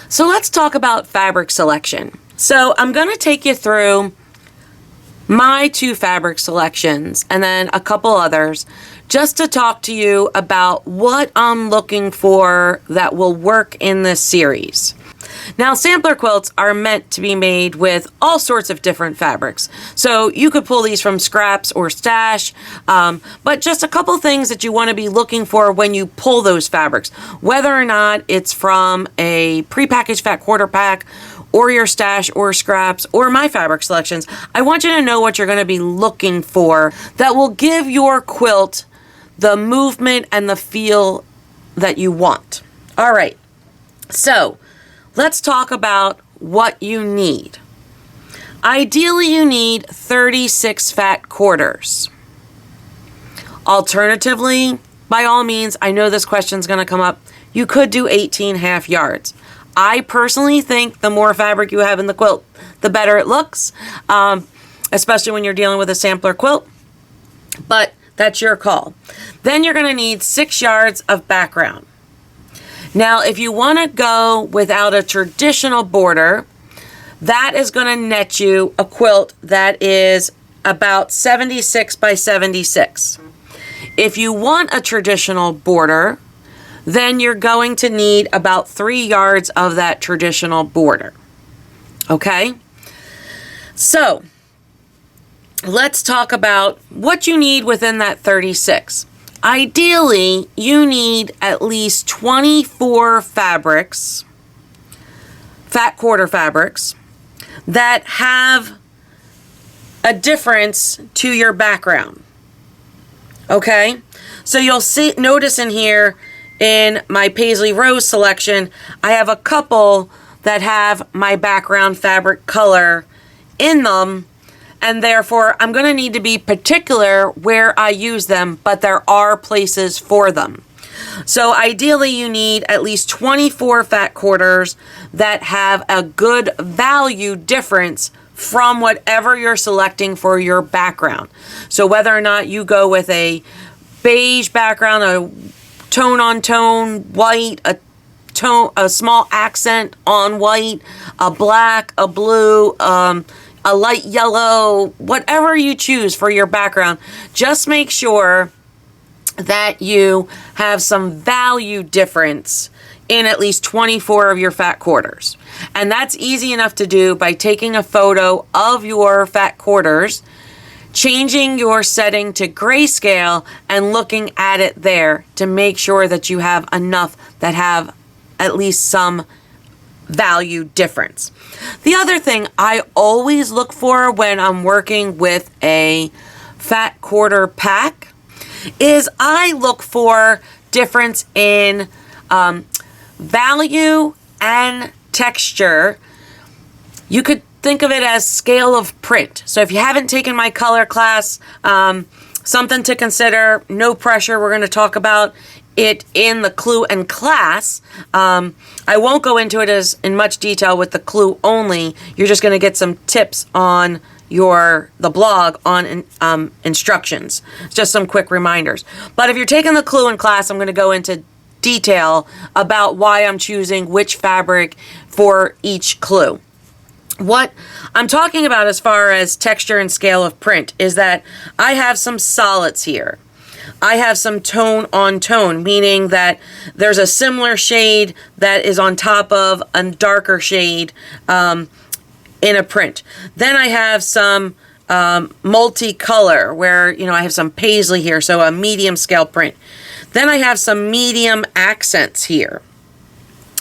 So let's talk about fabric selection. So I'm going to take you through my 2 fabric selections and then a couple others just to talk to you about what I'm looking for that will work in this series. Now, sampler quilts are meant to be made with all sorts of different fabrics. So you could pull these from scraps or stash, but just a couple things that you want to be looking for when you pull those fabrics, whether or not it's from a prepackaged fat quarter pack or your stash or scraps or my fabric selections. I want you to know what you're going to be looking for that will give your quilt the movement and the feel that you want. All right, so let's talk about what you need. Ideally, you need 36 fat quarters. Alternatively, by all means, I know this question's going to come up, you could do 18 half yards. I personally think the more fabric you have in the quilt, the better it looks, especially when you're dealing with a sampler quilt, but that's your call. Then you're going to need 6 yards of background. Now, if you want to go without a traditional border, that is going to net you a quilt that is about 76 by 76. If you want a traditional border, then you're going to need about 3 yards of that traditional border. Okay? So, let's talk about what you need within that 36. Ideally, you need at least 24 fabrics, fat quarter fabrics, that have a difference to your background. Okay? So you'll notice in here, in my Paisley Rose selection, I have a couple that have my background fabric color in them, and therefore I'm going to need to be particular where I use them, but there are places for them. So ideally you need at least 24 fat quarters that have a good value difference from whatever you're selecting for your background. So whether or not you go with a beige background, a tone on tone white, a small accent on white, a black, a blue, a light yellow, whatever you choose for your background, just make sure that you have some value difference in at least 24 of your fat quarters. And that's easy enough to do by taking a photo of your fat quarters, changing your setting to grayscale, and looking at it there to make sure that you have enough that have at least some value difference. The other thing I always look for when I'm working with a fat quarter pack is I look for difference in value and texture. You could think of it as scale of print. So if you haven't taken my color class, something to consider, no pressure, we're going to talk about it in the clue and class. I won't go into it in much detail with the clue only. You're just going to get some tips on the blog on instructions. Just some quick reminders. But if you're taking the clue in class, I'm going to go into detail about why I'm choosing which fabric for each clue. What I'm talking about as far as texture and scale of print is that I have some solids here. I have some tone on tone, meaning that there's a similar shade that is on top of a darker shade in a print. Then I have some multicolor where, I have some Paisley here, so a medium scale print. Then I have some medium accents here.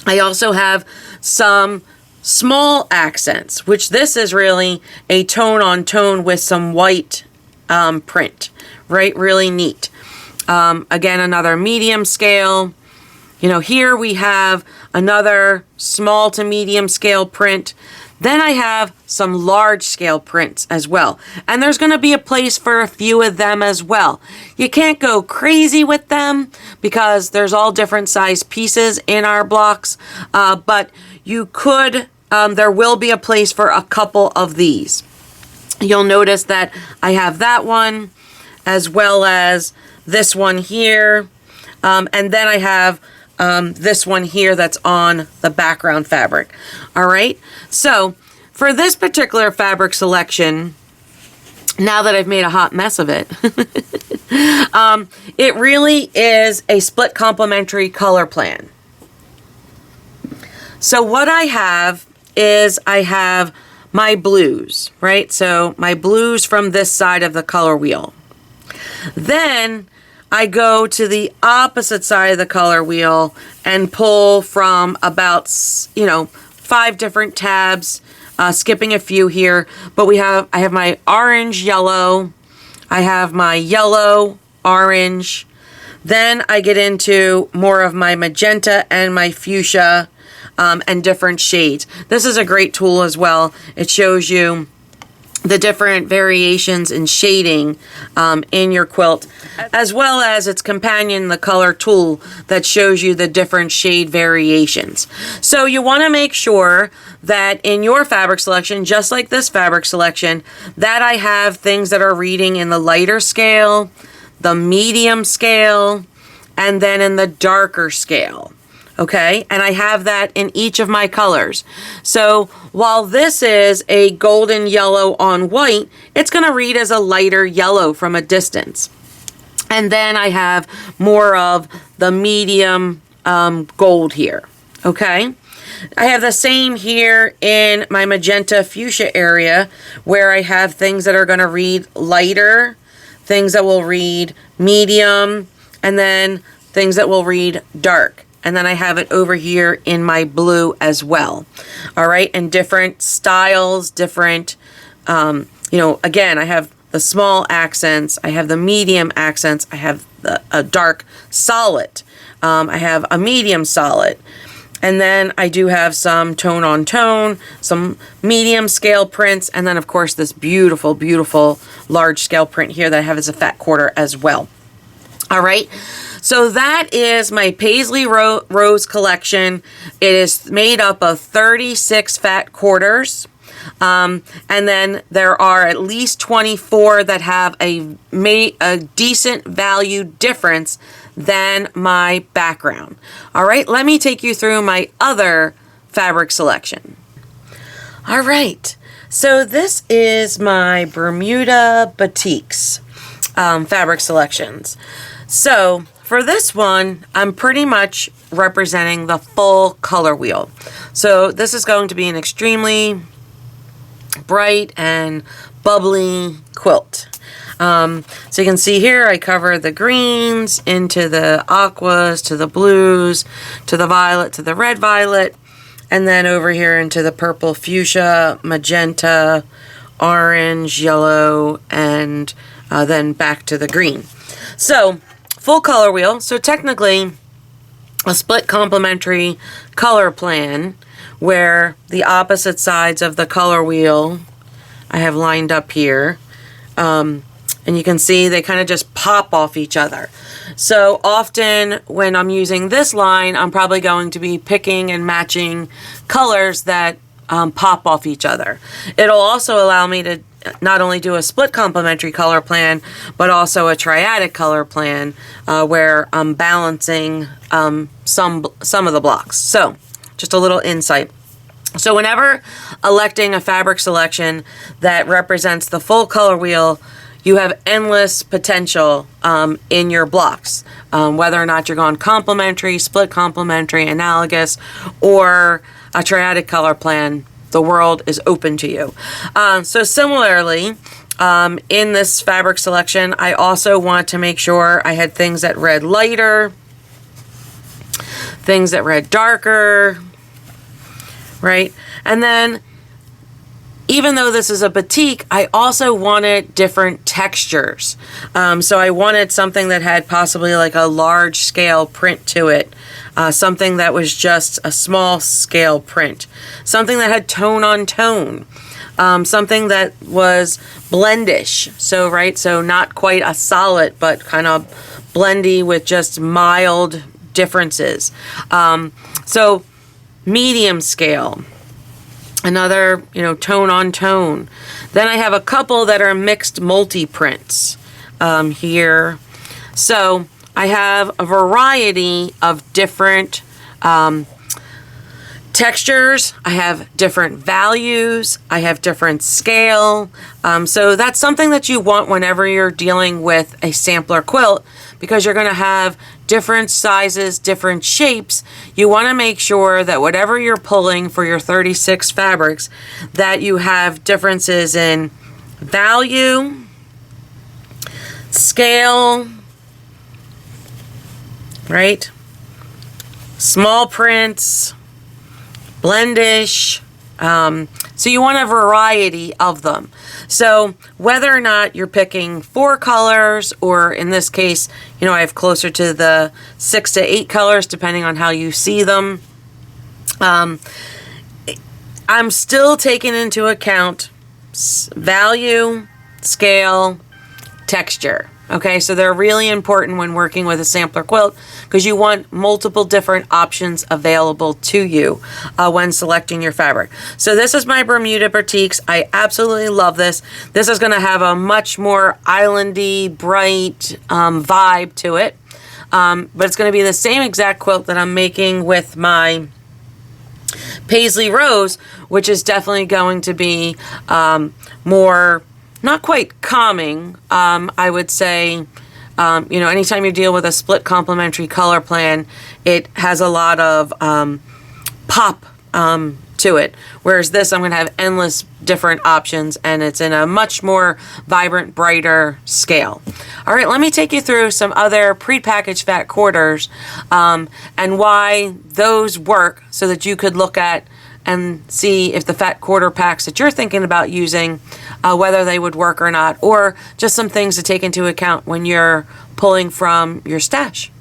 I also have some small accents, which this is really a tone on tone with some white print, right? Really neat. Again, another medium scale. Here we have another small to medium scale print. Then I have some large scale prints as well. And there's going to be a place for a few of them as well. You can't go crazy with them because there's all different size pieces in our blocks. But you could, there will be a place for a couple of these. You'll notice that I have that one as well as this one here. And then I have this one here that's on the background fabric. All right. So for this particular fabric selection, now that I've made a hot mess of it, it really is a split complementary color plan. So what I have is I have my blues, right? So my blues from this side of the color wheel. Then I go to the opposite side of the color wheel and pull from about, 5 different tabs, skipping a few here. But I have my orange, yellow, I have my yellow, orange. Then I get into more of my magenta and my fuchsia, and different shades. This is a great tool as well. It shows you the different variations in shading in your quilt, as well as its companion, the color tool, that shows you the different shade variations. So you want to make sure that in your fabric selection, just like this fabric selection, that I have things that are reading in the lighter scale, the medium scale, and then in the darker scale. Okay, and I have that in each of my colors. So while this is a golden yellow on white, it's going to read as a lighter yellow from a distance. And then I have more of the medium gold here. Okay, I have the same here in my magenta fuchsia area, where I have things that are going to read lighter, things that will read medium, and then things that will read dark. And then I have it over here in my blue as well. All right. And different styles, different, again, I have the small accents. I have the medium accents. I have a dark solid. I have a medium solid. And then I do have some tone on tone, some medium scale prints. And then, of course, this beautiful, beautiful large scale print here that I have as a fat quarter as well. All right. So that is my Paisley Rose collection. It is made up of 36 fat quarters. And then there are at least 24 that have a decent value difference than my background. All right, let me take you through my other fabric selection. All right, so this is my Bermuda Batiks fabric selections. So for this one, I'm pretty much representing the full color wheel. So this is going to be an extremely bright and bubbly quilt. So you can see here I cover the greens into the aquas, to the blues, to the violet, to the red violet, and then over here into the purple fuchsia, magenta, orange, yellow, and then back to the green. So full color wheel. So technically a split complementary color plan where the opposite sides of the color wheel I have lined up here. And you can see they kind of just pop off each other. So often when I'm using this line, I'm probably going to be picking and matching colors that pop off each other. It'll also allow me to not only do a split complementary color plan, but also a triadic color plan where I'm balancing some of the blocks. So just a little insight. So whenever electing a fabric selection that represents the full color wheel, you have endless potential in your blocks, whether or not you're going complementary, split complementary, analogous, or a triadic color plan. The world is open to you. So similarly, in this fabric selection, I also want to make sure I had things that read lighter, things that read darker, right? And then even though this is a batik, I also wanted different textures. So I wanted something that had possibly like a large scale print to it. Something that was just a small scale print. Something that had tone on tone. Something that was blendish. So, right, so not quite a solid, but kind of blendy with just mild differences. So medium scale. Another, tone on tone. Then I have a couple that are mixed multi-prints here. So I have a variety of different textures. I have different values. I have different scale. So that's something that you want whenever you're dealing with a sampler quilt, because you're going to have different sizes, different shapes. You want to make sure that whatever you're pulling for your 36 fabrics, that you have differences in value, scale, right? Small prints, blendish. So you want a variety of them. So whether or not you're picking 4 colors, or in this case, I have closer to the 6 to 8 colors, depending on how you see them. I'm still taking into account value, scale, texture. Okay, so they're really important when working with a sampler quilt, because you want multiple different options available to you when selecting your fabric. So this is my Bermuda Batiks. I absolutely love this. This is going to have a much more islandy, bright vibe to it. But it's going to be the same exact quilt that I'm making with my Paisley Rose, which is definitely going to be more, not quite calming, I would say. Anytime you deal with a split complementary color plan, it has a lot of pop to it. Whereas this, I'm going to have endless different options, and it's in a much more vibrant, brighter scale. All right, let me take you through some other prepackaged fat quarters and why those work, so that you could look at and see if the fat quarter packs that you're thinking about using, whether they would work or not, or just some things to take into account when you're pulling from your stash.